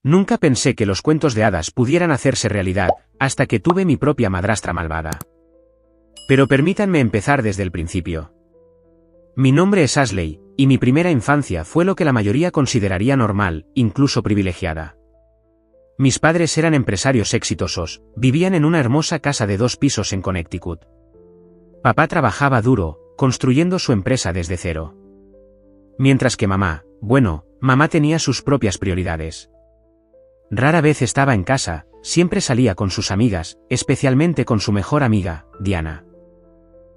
Nunca pensé que los cuentos de hadas pudieran hacerse realidad, hasta que tuve mi propia madrastra malvada. Pero permítanme empezar desde el principio. Mi nombre es Ashley, y mi primera infancia fue lo que la mayoría consideraría normal, incluso privilegiada. Mis padres eran empresarios exitosos, vivían en una hermosa casa de 2 pisos en Connecticut. Papá trabajaba duro, construyendo su empresa desde cero. Mientras que mamá tenía sus propias prioridades. Rara vez estaba en casa, siempre salía con sus amigas, especialmente con su mejor amiga, Diana.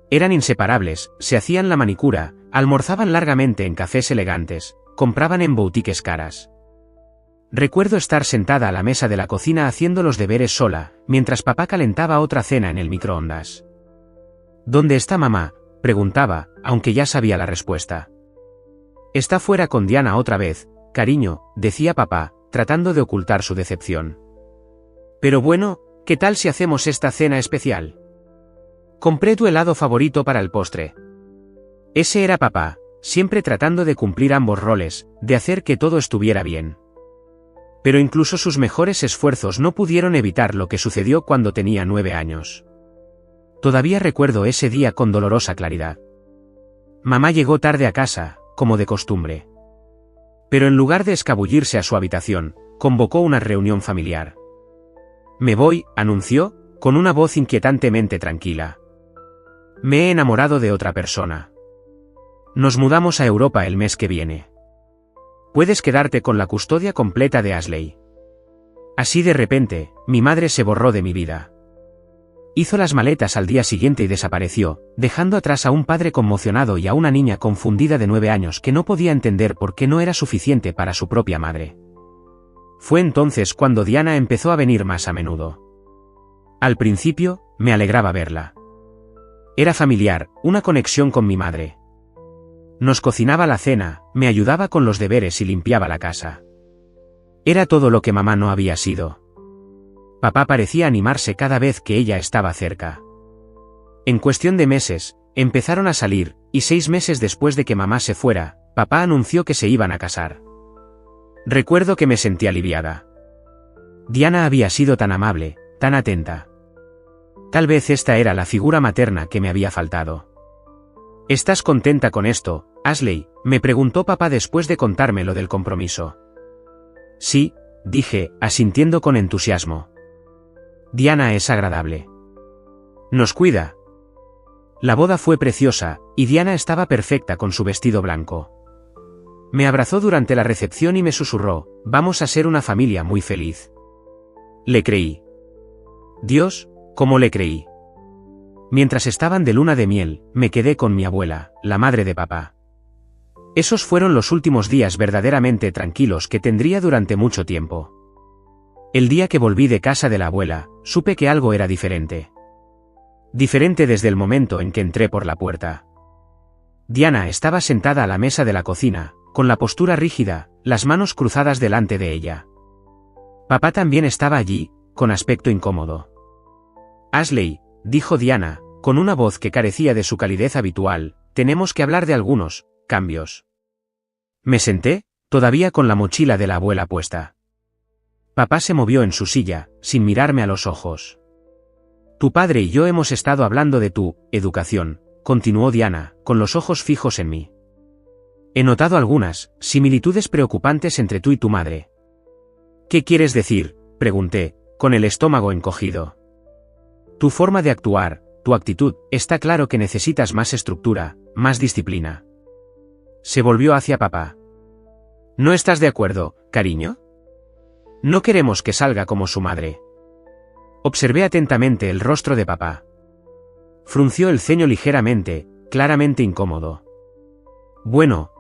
Eran inseparables, se hacían la manicura, almorzaban largamente en cafés elegantes, compraban en boutiques caras. Recuerdo estar sentada a la mesa de la cocina haciendo los deberes sola, mientras papá calentaba otra cena en el microondas. ¿Dónde está mamá?, preguntaba, aunque ya sabía la respuesta. Está fuera con Diana otra vez, cariño, decía papá, tratando de ocultar su decepción. Pero bueno, ¿qué tal si hacemos esta cena especial? Compré tu helado favorito para el postre. Ese era papá, siempre tratando de cumplir ambos roles, de hacer que todo estuviera bien. Pero incluso sus mejores esfuerzos no pudieron evitar lo que sucedió cuando tenía 9 años. Todavía recuerdo ese día con dolorosa claridad. Mamá llegó tarde a casa, como de costumbre. Pero en lugar de escabullirse a su habitación, convocó una reunión familiar. Me voy, anunció, con una voz inquietantemente tranquila. Me he enamorado de otra persona. Nos mudamos a Europa el mes que viene. Puedes quedarte con la custodia completa de Ashley. Así de repente, mi madre se borró de mi vida. Hizo las maletas al día siguiente y desapareció, dejando atrás a un padre conmocionado y a una niña confundida de 9 años que no podía entender por qué no era suficiente para su propia madre. Fue entonces cuando Diana empezó a venir más a menudo. Al principio, me alegraba verla. Era familiar, una conexión con mi madre. Nos cocinaba la cena, me ayudaba con los deberes y limpiaba la casa. Era todo lo que mamá no había sido. Papá parecía animarse cada vez que ella estaba cerca. En cuestión de meses, empezaron a salir, y 6 meses después de que mamá se fuera, papá anunció que se iban a casar. Recuerdo que me sentí aliviada. Diana había sido tan amable, tan atenta. Tal vez esta era la figura materna que me había faltado. ¿Estás contenta con esto, Ashley?, me preguntó papá después de contarme lo del compromiso. Sí, dije, asintiendo con entusiasmo. Diana es agradable. Nos cuida. La boda fue preciosa, y Diana estaba perfecta con su vestido blanco. Me abrazó durante la recepción y me susurró, vamos a ser una familia muy feliz. Le creí. Dios, ¿cómo le creí? Mientras estaban de luna de miel, me quedé con mi abuela, la madre de papá. Esos fueron los últimos días verdaderamente tranquilos que tendría durante mucho tiempo. El día que volví de casa de la abuela, supe que algo era diferente. Diferente desde el momento en que entré por la puerta. Diana estaba sentada a la mesa de la cocina, con la postura rígida, las manos cruzadas delante de ella. Papá también estaba allí, con aspecto incómodo. Ashley, dijo Diana, con una voz que carecía de su calidez habitual, tenemos que hablar de algunos cambios. Me senté, todavía con la mochila de la abuela puesta. Papá se movió en su silla, sin mirarme a los ojos. Tu padre y yo hemos estado hablando de tu educación, continuó Diana, con los ojos fijos en mí. He notado algunas similitudes preocupantes entre tú y tu madre. ¿Qué quieres decir?, pregunté, con el estómago encogido. Tu forma de actuar, tu actitud, está claro que necesitas más estructura, más disciplina. Se volvió hacia papá. ¿No estás de acuerdo, cariño? No queremos que salga como su madre. Observé atentamente el rostro de papá. Frunció el ceño ligeramente, claramente incómodo. Bueno,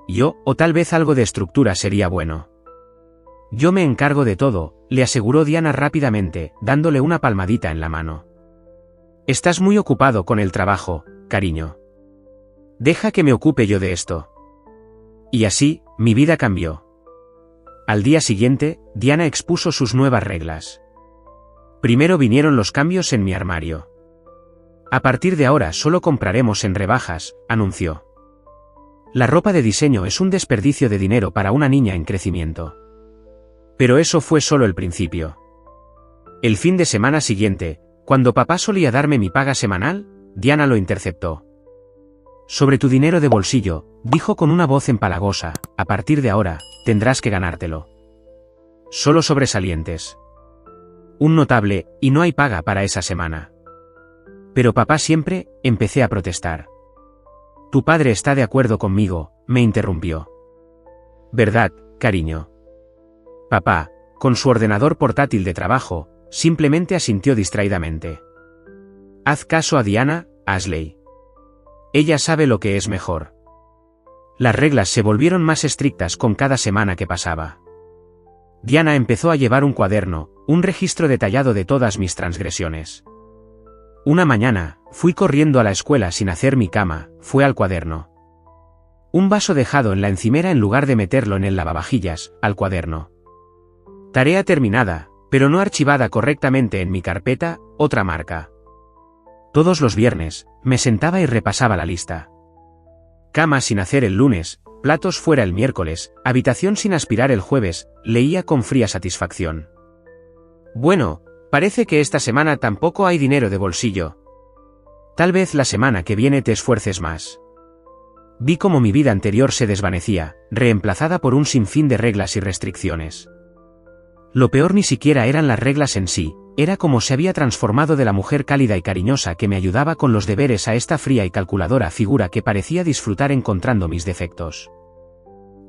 o tal vez algo de estructura sería bueno. Yo me encargo de todo, le aseguró Diana rápidamente, dándole una palmadita en la mano. Estás muy ocupado con el trabajo, cariño. Deja que me ocupe yo de esto. Y así, mi vida cambió. Al día siguiente, Diana expuso sus nuevas reglas. Primero vinieron los cambios en mi armario. A partir de ahora solo compraremos en rebajas, anunció. La ropa de diseño es un desperdicio de dinero para una niña en crecimiento. Pero eso fue solo el principio. El fin de semana siguiente, cuando papá solía darme mi paga semanal, Diana lo interceptó. Sobre tu dinero de bolsillo, dijo con una voz empalagosa, a partir de ahora, tendrás que ganártelo. Solo sobresalientes. Un notable, y no hay paga para esa semana. Pero papá siempre, empecé a protestar. Tu padre está de acuerdo conmigo, me interrumpió. ¿Verdad, cariño? Papá, con su ordenador portátil de trabajo, simplemente asintió distraídamente. Haz caso a Diana, Ashley. Ella sabe lo que es mejor. Las reglas se volvieron más estrictas con cada semana que pasaba. Diana empezó a llevar un cuaderno, un registro detallado de todas mis transgresiones. Una mañana, fui corriendo a la escuela sin hacer mi cama, fue al cuaderno. Un vaso dejado en la encimera en lugar de meterlo en el lavavajillas, al cuaderno. Tarea terminada, pero no archivada correctamente en mi carpeta, otra marca. Todos los viernes, me sentaba y repasaba la lista. Cama sin hacer el lunes, platos fuera el miércoles, habitación sin aspirar el jueves, leía con fría satisfacción. Bueno, parece que esta semana tampoco hay dinero de bolsillo. Tal vez la semana que viene te esfuerces más. Vi cómo mi vida anterior se desvanecía, reemplazada por un sinfín de reglas y restricciones. Lo peor ni siquiera eran las reglas en sí, era como se había transformado de la mujer cálida y cariñosa que me ayudaba con los deberes a esta fría y calculadora figura que parecía disfrutar encontrando mis defectos.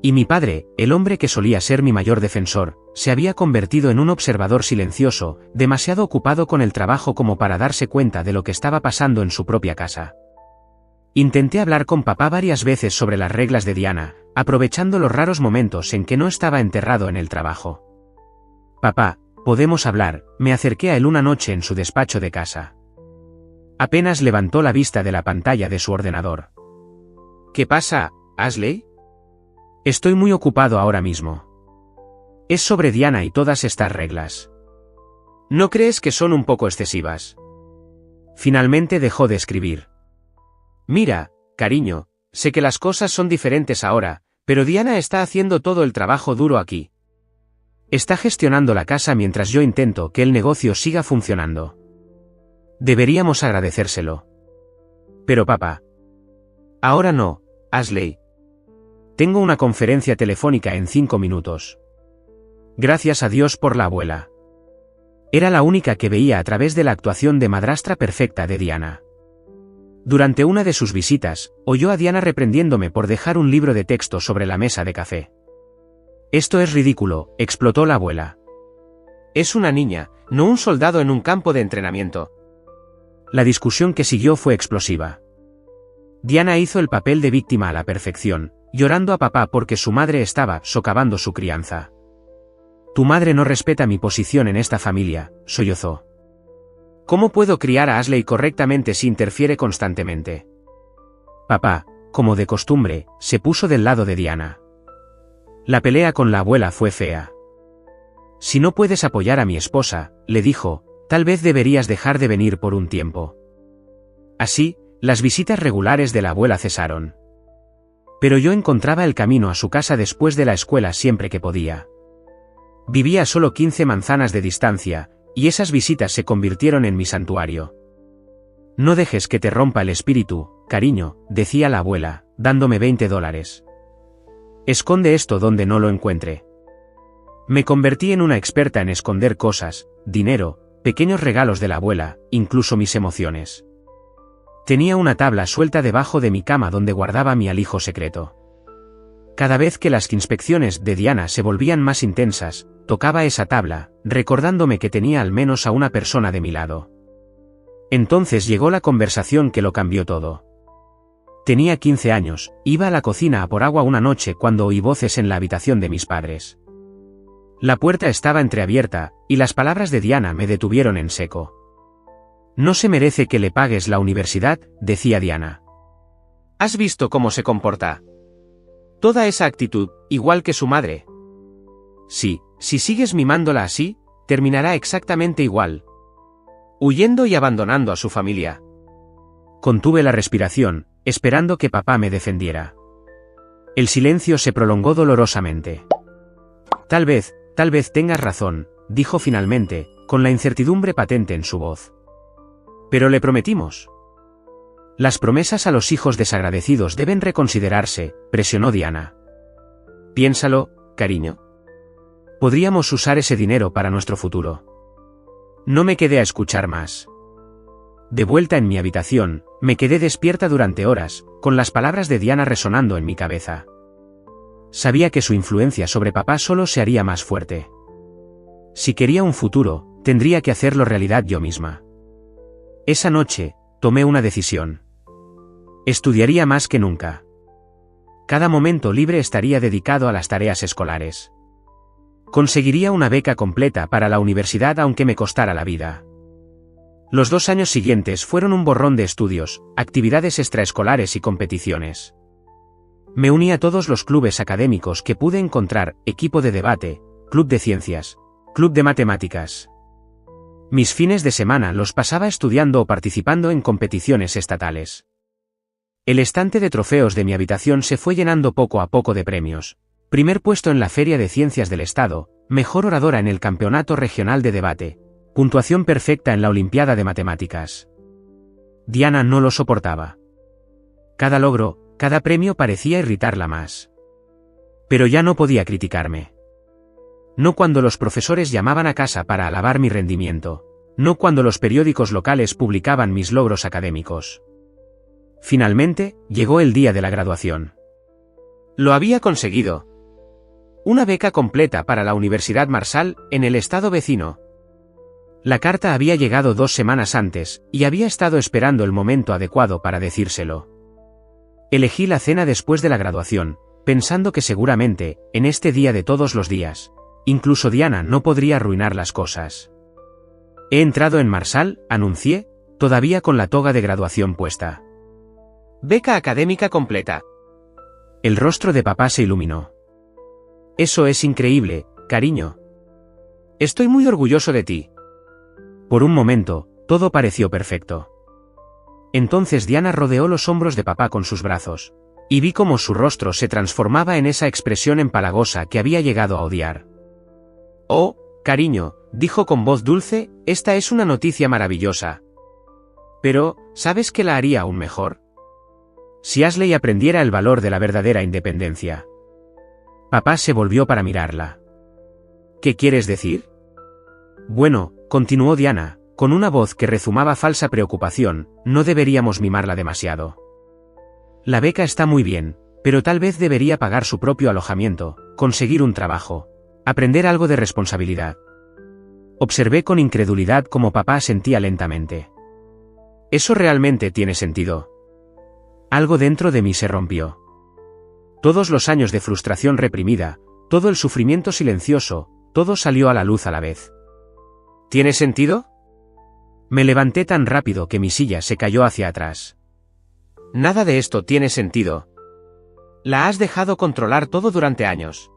Y mi padre, el hombre que solía ser mi mayor defensor, se había convertido en un observador silencioso, demasiado ocupado con el trabajo como para darse cuenta de lo que estaba pasando en su propia casa. Intenté hablar con papá varias veces sobre las reglas de Diana, aprovechando los raros momentos en que no estaba enterrado en el trabajo. Papá, ¿podemos hablar? Me acerqué a él una noche en su despacho de casa. Apenas levantó la vista de la pantalla de su ordenador. ¿Qué pasa, Ashley? Estoy muy ocupado ahora mismo. Es sobre Diana y todas estas reglas. ¿No crees que son un poco excesivas? Finalmente dejó de escribir. Mira, cariño, sé que las cosas son diferentes ahora, pero Diana está haciendo todo el trabajo duro aquí. Está gestionando la casa mientras yo intento que el negocio siga funcionando. Deberíamos agradecérselo. Pero papá. Ahora no, Ashley. Tengo una conferencia telefónica en 5 minutos. Gracias a Dios por la abuela. Era la única que veía a través de la actuación de madrastra perfecta de Diana. Durante una de sus visitas, oyó a Diana reprendiéndome por dejar un libro de texto sobre la mesa de café. Esto es ridículo, explotó la abuela. Es una niña, no un soldado en un campo de entrenamiento. La discusión que siguió fue explosiva. Diana hizo el papel de víctima a la perfección, llorando a papá porque su madre estaba socavando su crianza. Tu madre no respeta mi posición en esta familia, sollozó. ¿Cómo puedo criar a Ashley correctamente si interfiere constantemente? Papá, como de costumbre, se puso del lado de Diana. La pelea con la abuela fue fea. Si no puedes apoyar a mi esposa, le dijo, tal vez deberías dejar de venir por un tiempo. Así, las visitas regulares de la abuela cesaron. Pero yo encontraba el camino a su casa después de la escuela siempre que podía. Vivía a solo 15 manzanas de distancia, y esas visitas se convirtieron en mi santuario. No dejes que te rompa el espíritu, cariño, decía la abuela, dándome $20. Esconde esto donde no lo encuentre. Me convertí en una experta en esconder cosas, dinero, pequeños regalos de la abuela, incluso mis emociones. Tenía una tabla suelta debajo de mi cama donde guardaba mi alijo secreto. Cada vez que las inspecciones de Diana se volvían más intensas, tocaba esa tabla, recordándome que tenía al menos a una persona de mi lado. Entonces llegó la conversación que lo cambió todo. Tenía 15 años, iba a la cocina a por agua una noche cuando oí voces en la habitación de mis padres. La puerta estaba entreabierta, y las palabras de Diana me detuvieron en seco. No se merece que le pagues la universidad, decía Diana. ¿Has visto cómo se comporta? Toda esa actitud, igual que su madre. Sí, si sigues mimándola así, terminará exactamente igual. Huyendo y abandonando a su familia. Contuve la respiración, esperando que papá me defendiera. El silencio se prolongó dolorosamente. Tal vez, Tal vez tengas razón, dijo finalmente, con la incertidumbre patente en su voz. Pero le prometimos. Las promesas a los hijos desagradecidos deben reconsiderarse, presionó Diana. Piénsalo, cariño. Podríamos usar ese dinero para nuestro futuro. No me quedé a escuchar más. De vuelta en mi habitación, me quedé despierta durante horas, con las palabras de Diana resonando en mi cabeza. Sabía que su influencia sobre papá solo se haría más fuerte. Si quería un futuro, tendría que hacerlo realidad yo misma. Esa noche, tomé una decisión. Estudiaría más que nunca. Cada momento libre estaría dedicado a las tareas escolares. Conseguiría una beca completa para la universidad aunque me costara la vida. Los 2 años siguientes fueron un borrón de estudios, actividades extraescolares y competiciones. Me uní a todos los clubes académicos que pude encontrar, equipo de debate, club de ciencias, club de matemáticas. Mis fines de semana los pasaba estudiando o participando en competiciones estatales. El estante de trofeos de mi habitación se fue llenando poco a poco de premios. Primer puesto en la Feria de Ciencias del Estado, mejor oradora en el Campeonato Regional de Debate, puntuación perfecta en la Olimpiada de Matemáticas. Diana no lo soportaba. Cada logro, cada premio parecía irritarla más. Pero ya no podía criticarme. No cuando los profesores llamaban a casa para alabar mi rendimiento, no cuando los periódicos locales publicaban mis logros académicos. Finalmente, llegó el día de la graduación. Lo había conseguido. Una beca completa para la Universidad Marshall, en el estado vecino. La carta había llegado 2 semanas antes, y había estado esperando el momento adecuado para decírselo. Elegí la cena después de la graduación, pensando que seguramente, en este día de todos los días, incluso Diana no podría arruinar las cosas. He entrado en Marshall, anuncié, todavía con la toga de graduación puesta. Beca académica completa. El rostro de papá se iluminó. Eso es increíble, cariño. Estoy muy orgulloso de ti. Por un momento, todo pareció perfecto. Entonces Diana rodeó los hombros de papá con sus brazos, y vi cómo su rostro se transformaba en esa expresión empalagosa que había llegado a odiar. Oh, cariño, dijo con voz dulce, esta es una noticia maravillosa. Pero, ¿sabes qué la haría aún mejor? Si Ashley aprendiera el valor de la verdadera independencia. Papá se volvió para mirarla. ¿Qué quieres decir? Bueno, continuó Diana, con una voz que rezumaba falsa preocupación, no deberíamos mimarla demasiado. La beca está muy bien, pero tal vez debería pagar su propio alojamiento, conseguir un trabajo, aprender algo de responsabilidad. Observé con incredulidad cómo papá asentía lentamente. ¿Eso realmente tiene sentido? Algo dentro de mí se rompió. Todos los años de frustración reprimida, todo el sufrimiento silencioso, todo salió a la luz a la vez. ¿Tiene sentido? Me levanté tan rápido que mi silla se cayó hacia atrás. Nada de esto tiene sentido. La has dejado controlar todo durante años.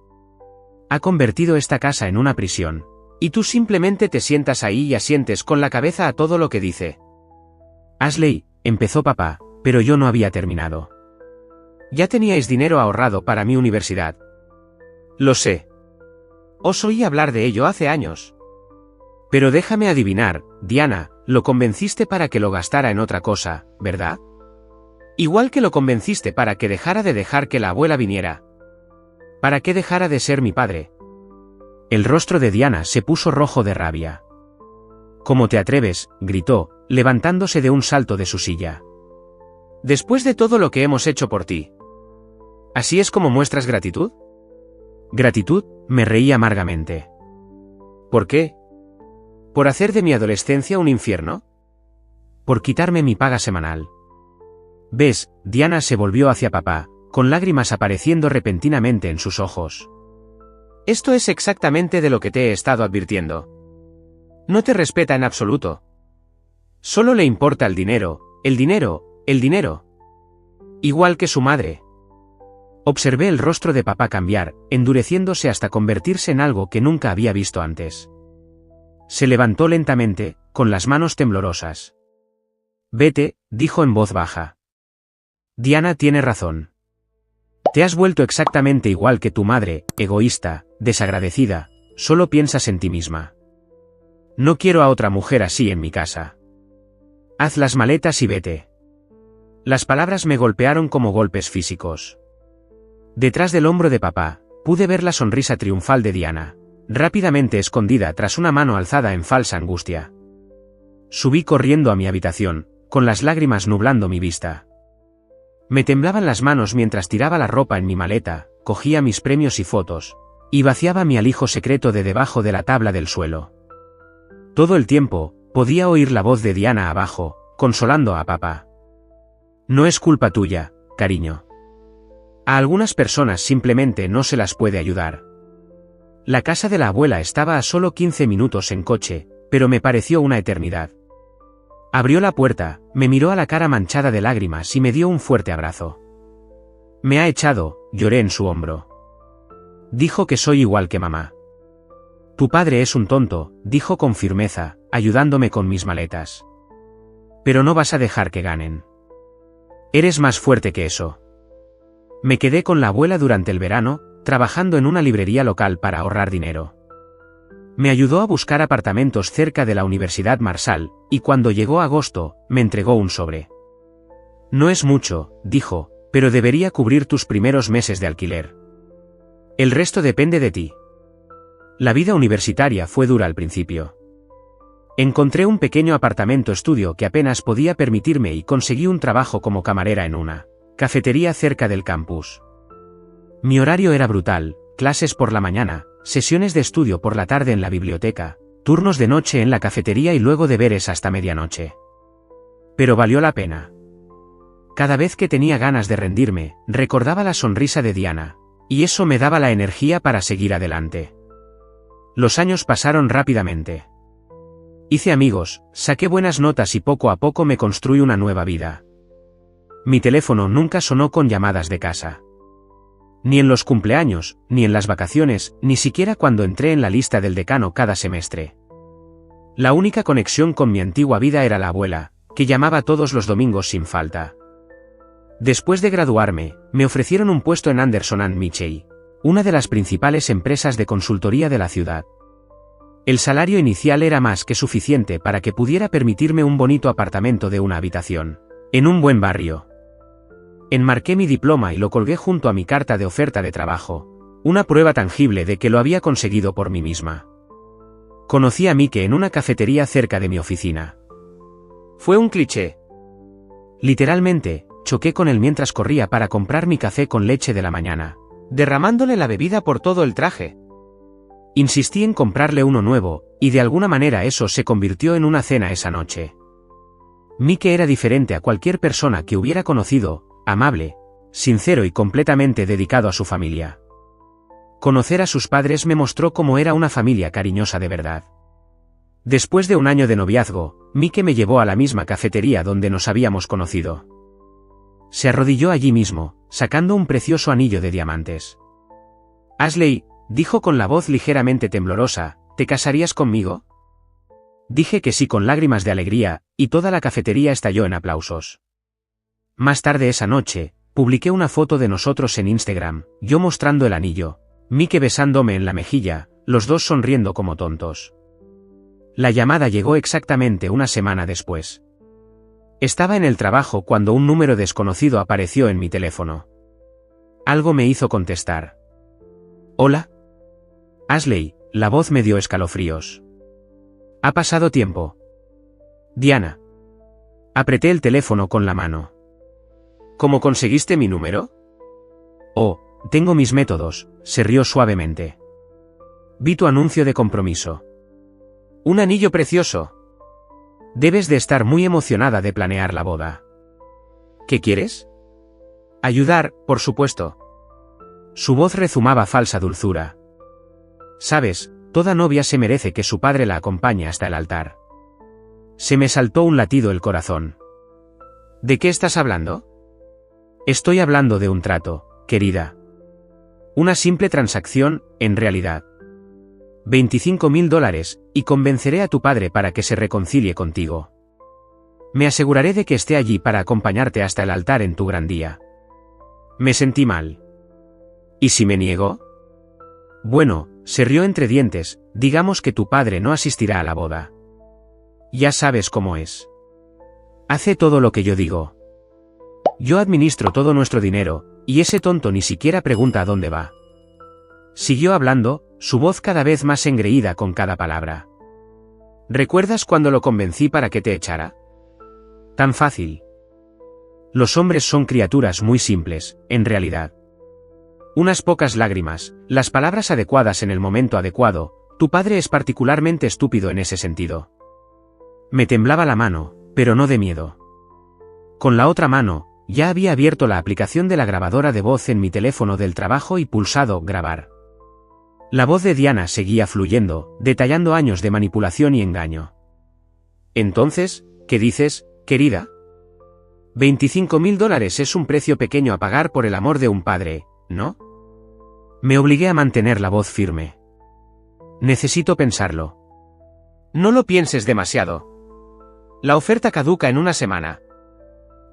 Ha convertido esta casa en una prisión, y tú simplemente te sientas ahí y asientes con la cabeza a todo lo que dice. Ashley, empezó papá, pero yo no había terminado. Ya teníais dinero ahorrado para mi universidad. Lo sé. Os oí hablar de ello hace años. Pero déjame adivinar, Diana, lo convenciste para que lo gastara en otra cosa, ¿verdad? Igual que lo convenciste para que dejara de dejar que la abuela viniera. Para que dejara de ser mi padre. El rostro de Diana se puso rojo de rabia. ¿Cómo te atreves?, gritó, levantándose de un salto de su silla. Después de todo lo que hemos hecho por ti. ¿Así es como muestras gratitud? ¿Gratitud?, me reí amargamente. ¿Por qué? ¿Por hacer de mi adolescencia un infierno? ¿Por quitarme mi paga semanal? ¿Ves? Diana se volvió hacia papá, con lágrimas apareciendo repentinamente en sus ojos. Esto es exactamente de lo que te he estado advirtiendo. No te respeta en absoluto. Solo le importa el dinero, el dinero, el dinero. Igual que su madre. Observé el rostro de papá cambiar, endureciéndose hasta convertirse en algo que nunca había visto antes. Se levantó lentamente, con las manos temblorosas. Vete, dijo en voz baja. Diana tiene razón. Te has vuelto exactamente igual que tu madre, egoísta, desagradecida, solo piensas en ti misma. No quiero a otra mujer así en mi casa. Haz las maletas y vete. Las palabras me golpearon como golpes físicos. Detrás del hombro de papá, pude ver la sonrisa triunfal de Diana, rápidamente escondida tras una mano alzada en falsa angustia. Subí corriendo a mi habitación, con las lágrimas nublando mi vista. Me temblaban las manos mientras tiraba la ropa en mi maleta, cogía mis premios y fotos, y vaciaba mi alijo secreto de debajo de la tabla del suelo. Todo el tiempo, podía oír la voz de Diana abajo, consolando a papá. No es culpa tuya, cariño. A algunas personas simplemente no se las puede ayudar. La casa de la abuela estaba a solo 15 minutos en coche, pero me pareció una eternidad. Abrió la puerta, me miró a la cara manchada de lágrimas y me dio un fuerte abrazo. Me ha echado, lloré en su hombro. Dijo que soy igual que mamá. Tu padre es un tonto, dijo con firmeza, ayudándome con mis maletas. Pero no vas a dejar que ganen. Eres más fuerte que eso. Me quedé con la abuela durante el verano, trabajando en una librería local para ahorrar dinero. Me ayudó a buscar apartamentos cerca de la Universidad Marshall, y cuando llegó agosto, me entregó un sobre. No es mucho, dijo, pero debería cubrir tus primeros meses de alquiler. El resto depende de ti. La vida universitaria fue dura al principio. Encontré un pequeño apartamento estudio que apenas podía permitirme y conseguí un trabajo como camarera en una cafetería cerca del campus. Mi horario era brutal, clases por la mañana, sesiones de estudio por la tarde en la biblioteca, turnos de noche en la cafetería y luego deberes hasta medianoche. Pero valió la pena. Cada vez que tenía ganas de rendirme, recordaba la sonrisa de Diana, y eso me daba la energía para seguir adelante. Los años pasaron rápidamente. Hice amigos, saqué buenas notas y poco a poco me construí una nueva vida. Mi teléfono nunca sonó con llamadas de casa. Ni en los cumpleaños, ni en las vacaciones, ni siquiera cuando entré en la lista del decano cada semestre. La única conexión con mi antigua vida era la abuela, que llamaba todos los domingos sin falta. Después de graduarme, me ofrecieron un puesto en Anderson & Mitchell, una de las principales empresas de consultoría de la ciudad. El salario inicial era más que suficiente para que pudiera permitirme un bonito apartamento de una habitación, en un buen barrio. Enmarqué mi diploma y lo colgué junto a mi carta de oferta de trabajo, una prueba tangible de que lo había conseguido por mí misma. Conocí a Mike en una cafetería cerca de mi oficina. Fue un cliché. Literalmente, choqué con él mientras corría para comprar mi café con leche de la mañana, derramándole la bebida por todo el traje. Insistí en comprarle uno nuevo, y de alguna manera eso se convirtió en una cena esa noche. Mike era diferente a cualquier persona que hubiera conocido, amable, sincero y completamente dedicado a su familia. Conocer a sus padres me mostró cómo era una familia cariñosa de verdad. Después de un año de noviazgo, Mike me llevó a la misma cafetería donde nos habíamos conocido. Se arrodilló allí mismo, sacando un precioso anillo de diamantes. Ashley, dijo con la voz ligeramente temblorosa, ¿te casarías conmigo? Dije que sí con lágrimas de alegría, y toda la cafetería estalló en aplausos. Más tarde esa noche, publiqué una foto de nosotros en Instagram, yo mostrando el anillo, Mike besándome en la mejilla, los dos sonriendo como tontos. La llamada llegó exactamente una semana después. Estaba en el trabajo cuando un número desconocido apareció en mi teléfono. Algo me hizo contestar. ¿Hola? Ashley, la voz me dio escalofríos. Ha pasado tiempo. Diana. Apreté el teléfono con la mano. ¿Cómo conseguiste mi número? Oh, tengo mis métodos, se rió suavemente. Vi tu anuncio de compromiso. Un anillo precioso. Debes de estar muy emocionada de planear la boda. ¿Qué quieres? Ayudar, por supuesto. Su voz rezumaba falsa dulzura. Sabes, toda novia se merece que su padre la acompañe hasta el altar. Se me saltó un latido el corazón. ¿De qué estás hablando? Estoy hablando de un trato, querida. Una simple transacción, en realidad. $25,000, y convenceré a tu padre para que se reconcilie contigo. Me aseguraré de que esté allí para acompañarte hasta el altar en tu gran día. Me sentí mal. ¿Y si me niego? Bueno, Se rió entre dientes, digamos que tu padre no asistirá a la boda. Ya sabes cómo es. Hace todo lo que yo digo. Yo administro todo nuestro dinero, y ese tonto ni siquiera pregunta a dónde va. Siguió hablando, su voz cada vez más engreída con cada palabra. ¿Recuerdas cuando lo convencí para que te echara? Tan fácil. Los hombres son criaturas muy simples, en realidad. Unas pocas lágrimas, las palabras adecuadas en el momento adecuado, tu padre es particularmente estúpido en ese sentido. Me temblaba la mano, pero no de miedo. Con la otra mano, ya había abierto la aplicación de la grabadora de voz en mi teléfono del trabajo y pulsado grabar. La voz de Diana seguía fluyendo, detallando años de manipulación y engaño. Entonces, ¿qué dices, querida? $25.000 es un precio pequeño a pagar por el amor de un padre, ¿no? Me obligué a mantener la voz firme. Necesito pensarlo. No lo pienses demasiado. La oferta caduca en una semana.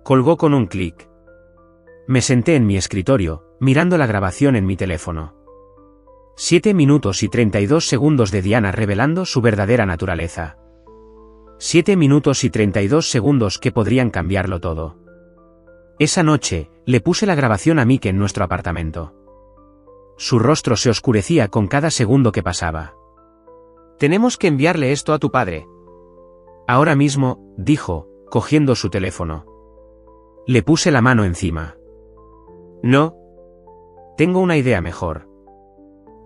Colgó con un clic. Me senté en mi escritorio, mirando la grabación en mi teléfono. 7 minutos y 32 segundos de Diana revelando su verdadera naturaleza. 7 minutos y 32 segundos que podrían cambiarlo todo. Esa noche, le puse la grabación a Mike en nuestro apartamento. Su rostro se oscurecía con cada segundo que pasaba. Tenemos que enviarle esto a tu padre. Ahora mismo, dijo, cogiendo su teléfono. Le puse la mano encima. No. Tengo una idea mejor.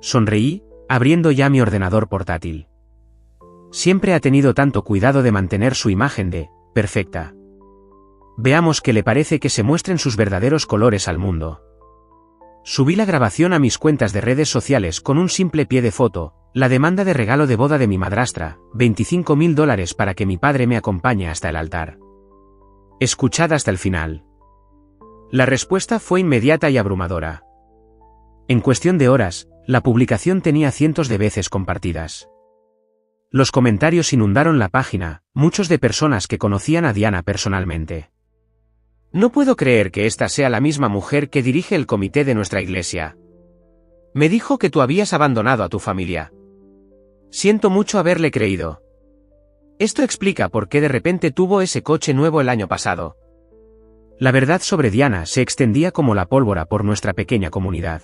Sonreí, abriendo ya mi ordenador portátil. Siempre ha tenido tanto cuidado de mantener su imagen de perfecta. Veamos qué le parece que se muestren sus verdaderos colores al mundo. Subí la grabación a mis cuentas de redes sociales con un simple pie de foto, la demanda de regalo de boda de mi madrastra, $25.000 para que mi padre me acompañe hasta el altar. Escuchad hasta el final. La respuesta fue inmediata y abrumadora. En cuestión de horas, la publicación tenía cientos de veces compartidas. Los comentarios inundaron la página, muchos de personas que conocían a Diana personalmente. No puedo creer que esta sea la misma mujer que dirige el comité de nuestra iglesia. Me dijo que tú habías abandonado a tu familia. Siento mucho haberle creído. Esto explica por qué de repente tuvo ese coche nuevo el año pasado. La verdad sobre Diana se extendía como la pólvora por nuestra pequeña comunidad.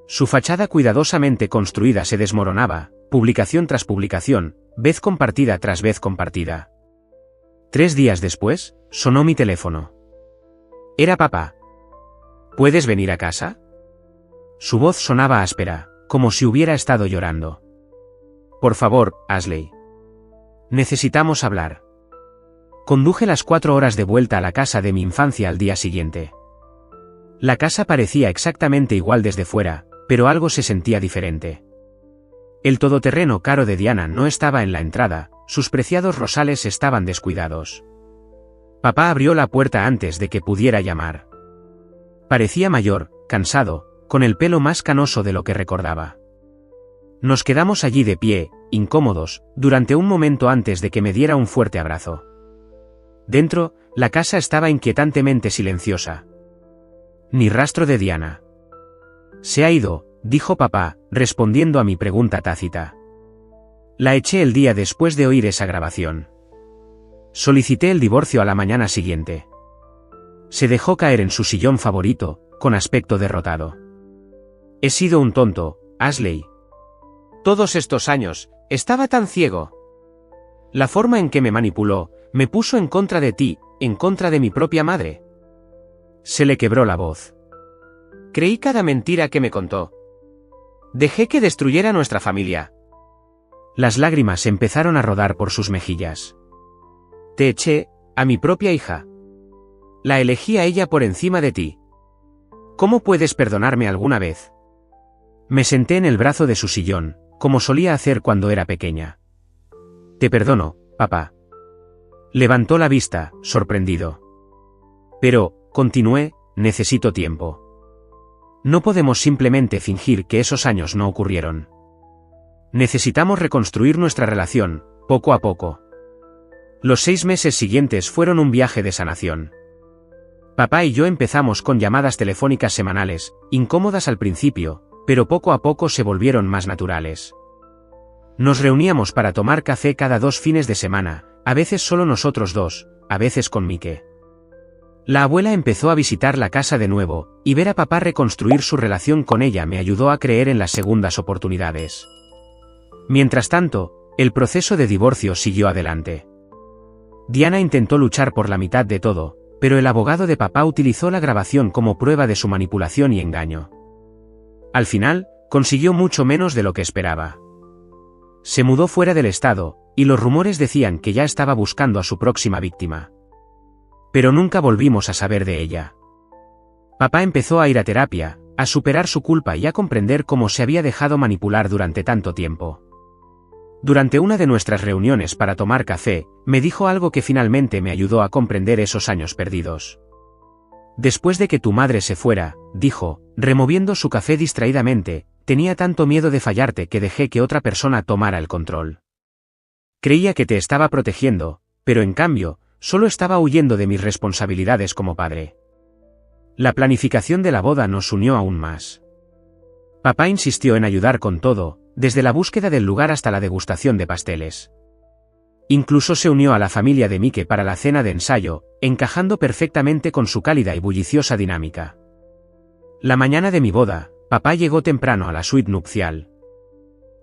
Su fachada cuidadosamente construida se desmoronaba, publicación tras publicación, vez compartida tras vez compartida. 3 días después, sonó mi teléfono. Era papá. ¿Puedes venir a casa? Su voz sonaba áspera, como si hubiera estado llorando. Por favor, Ashley. Necesitamos hablar. Conduje las 4 horas de vuelta a la casa de mi infancia al día siguiente. La casa parecía exactamente igual desde fuera, pero algo se sentía diferente. El todoterreno caro de Diana no estaba en la entrada, sus preciados rosales estaban descuidados. Papá abrió la puerta antes de que pudiera llamar. Parecía mayor, cansado, con el pelo más canoso de lo que recordaba. Nos quedamos allí de pie, incómodos, durante un momento antes de que me diera un fuerte abrazo. Dentro, la casa estaba inquietantemente silenciosa. Ni rastro de Diana. Se ha ido, dijo papá, respondiendo a mi pregunta tácita. La eché el día después de oír esa grabación. Solicité el divorcio a la mañana siguiente. Se dejó caer en su sillón favorito, con aspecto derrotado. He sido un tonto, Ashley. Todos estos años, estaba tan ciego. La forma en que me manipuló, me puso en contra de ti, en contra de mi propia madre. Se le quebró la voz. Creí cada mentira que me contó. Dejé que destruyera nuestra familia. Las lágrimas empezaron a rodar por sus mejillas. Te eché, a mi propia hija. La elegí a ella por encima de ti. ¿Cómo puedes perdonarme alguna vez? Me senté en el brazo de su sillón, como solía hacer cuando era pequeña. Te perdono, papá. Levantó la vista, sorprendido. Pero, continué, necesito tiempo. No podemos simplemente fingir que esos años no ocurrieron. Necesitamos reconstruir nuestra relación, poco a poco. Los 6 meses siguientes fueron un viaje de sanación. Papá y yo empezamos con llamadas telefónicas semanales, incómodas al principio, pero poco a poco se volvieron más naturales. Nos reuníamos para tomar café cada 2 fines de semana, a veces solo nosotros dos, a veces con Mike. La abuela empezó a visitar la casa de nuevo, y ver a papá reconstruir su relación con ella me ayudó a creer en las segundas oportunidades. Mientras tanto, el proceso de divorcio siguió adelante. Diana intentó luchar por la mitad de todo, pero el abogado de papá utilizó la grabación como prueba de su manipulación y engaño. Al final, consiguió mucho menos de lo que esperaba. Se mudó fuera del estado, y los rumores decían que ya estaba buscando a su próxima víctima. Pero nunca volvimos a saber de ella. Papá empezó a ir a terapia, a superar su culpa y a comprender cómo se había dejado manipular durante tanto tiempo. Durante una de nuestras reuniones para tomar café, me dijo algo que finalmente me ayudó a comprender esos años perdidos. Después de que tu madre se fuera, dijo, removiendo su café distraídamente, tenía tanto miedo de fallarte que dejé que otra persona tomara el control. Creía que te estaba protegiendo, pero en cambio, solo estaba huyendo de mis responsabilidades como padre. La planificación de la boda nos unió aún más. Papá insistió en ayudar con todo, desde la búsqueda del lugar hasta la degustación de pasteles. Incluso se unió a la familia de Mike para la cena de ensayo, encajando perfectamente con su cálida y bulliciosa dinámica. La mañana de mi boda, papá llegó temprano a la suite nupcial.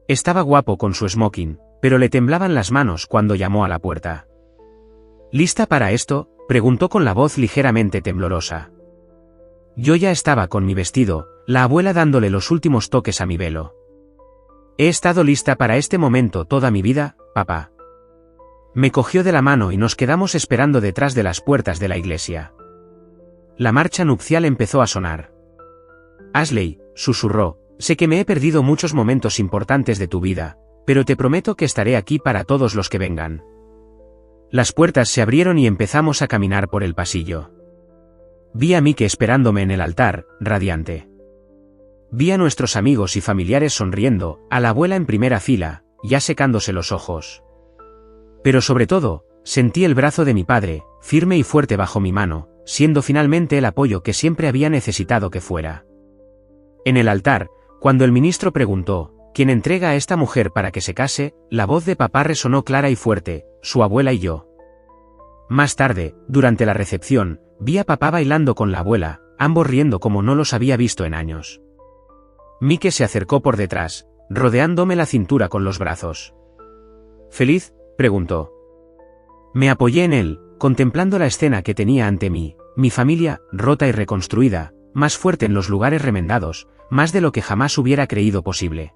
Estaba guapo con su smoking, pero le temblaban las manos cuando llamó a la puerta. ¿Lista para esto?, preguntó con la voz ligeramente temblorosa. Yo ya estaba con mi vestido, la abuela dándole los últimos toques a mi velo. He estado lista para este momento toda mi vida, papá. Me cogió de la mano y nos quedamos esperando detrás de las puertas de la iglesia. La marcha nupcial empezó a sonar. Ashley, susurró, sé que me he perdido muchos momentos importantes de tu vida, pero te prometo que estaré aquí para todos los que vengan. Las puertas se abrieron y empezamos a caminar por el pasillo. Vi a Mike esperándome en el altar, radiante. Vi a nuestros amigos y familiares sonriendo, a la abuela en primera fila, ya secándose los ojos. Pero sobre todo, sentí el brazo de mi padre, firme y fuerte bajo mi mano, siendo finalmente el apoyo que siempre había necesitado que fuera. En el altar, cuando el ministro preguntó, ¿quién entrega a esta mujer para que se case?, la voz de papá resonó clara y fuerte, su abuela y yo. Más tarde, durante la recepción, vi a papá bailando con la abuela, ambos riendo como no los había visto en años. Mike se acercó por detrás, rodeándome la cintura con los brazos. ¿Feliz?, preguntó. Me apoyé en él, contemplando la escena que tenía ante mí, mi familia, rota y reconstruida, más fuerte en los lugares remendados, más de lo que jamás hubiera creído posible.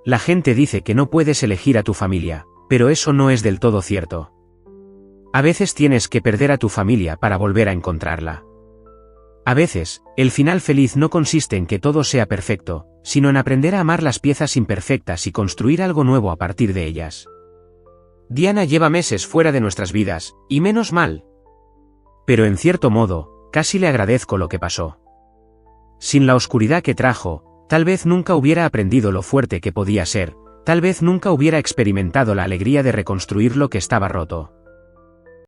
La gente dice que no puedes elegir a tu familia, pero eso no es del todo cierto. A veces tienes que perder a tu familia para volver a encontrarla. A veces, el final feliz no consiste en que todo sea perfecto, sino en aprender a amar las piezas imperfectas y construir algo nuevo a partir de ellas. Diana lleva meses fuera de nuestras vidas, y menos mal. Pero en cierto modo, casi le agradezco lo que pasó. Sin la oscuridad que trajo, tal vez nunca hubiera aprendido lo fuerte que podía ser, tal vez nunca hubiera experimentado la alegría de reconstruir lo que estaba roto.